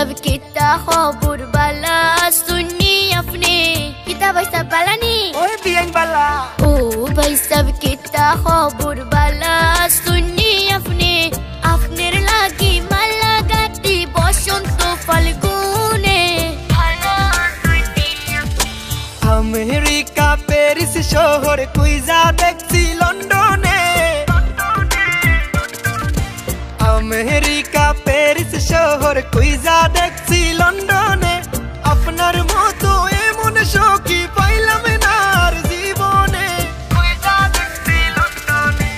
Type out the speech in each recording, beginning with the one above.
सब किता खबर बाला सुनी अपने किता भाई सब बाला नी ओए बियन बाला ओ भाई सब किता खबर बाला सुनी अपने अपने लागी माला गाती बसंत फाल्गुने अमेरिका पेरिस शहर कुइजा देखছি লন্ডনে अमेरिका पेरिस शहर कुइजा देखছি লন্ডনে আপনার মতো এমন শোকি পাইলাম না আর জীবনে কুইজা দেখছি লন্ডনে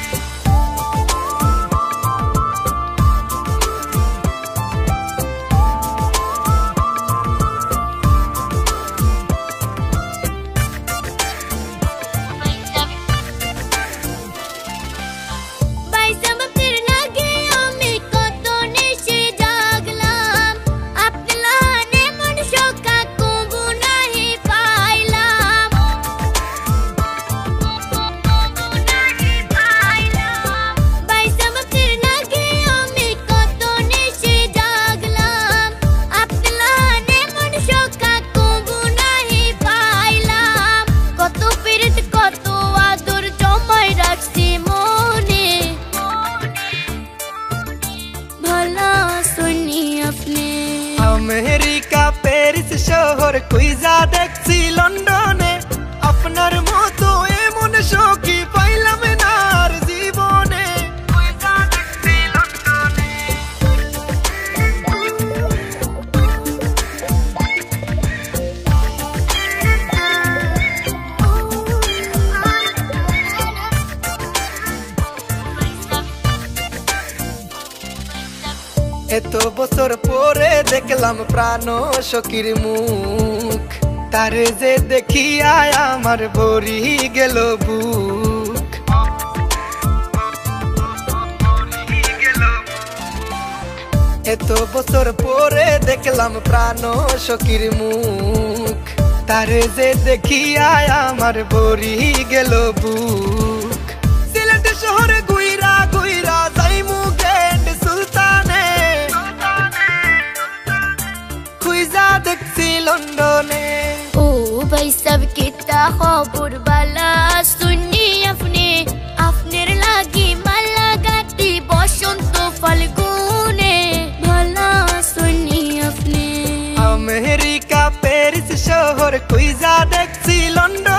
अमेरिका पेरिस शहर कुइजा देखছি লন্ডনে আপনার মতো এমন শোকি পাইলাম না আর জীবনে কুইজা দেখছি লন্ডনে এত বছর পরে দেখলাম প্রাণ সখীর মুখ তারে যে দেখিয়া আমার ভরি গেল বুক এত বছর পরে দেখলাম প্রাণ সখীর মুখ তারে যে দেখিয়া আমার ভরি গেল বুক সিলেট শহরে গুইরা গুইরা যাইমু গেন্ড সুলতানে কুইজা দেখছি লন্ডনে ओ भाई सब किता खबर बाला सुनी अपने अपने लागी माला गाती बसंत फाल्गुने भला सुनी अपने अमेरिका पेरिस शहर कुइजा देखছি লন্ডনে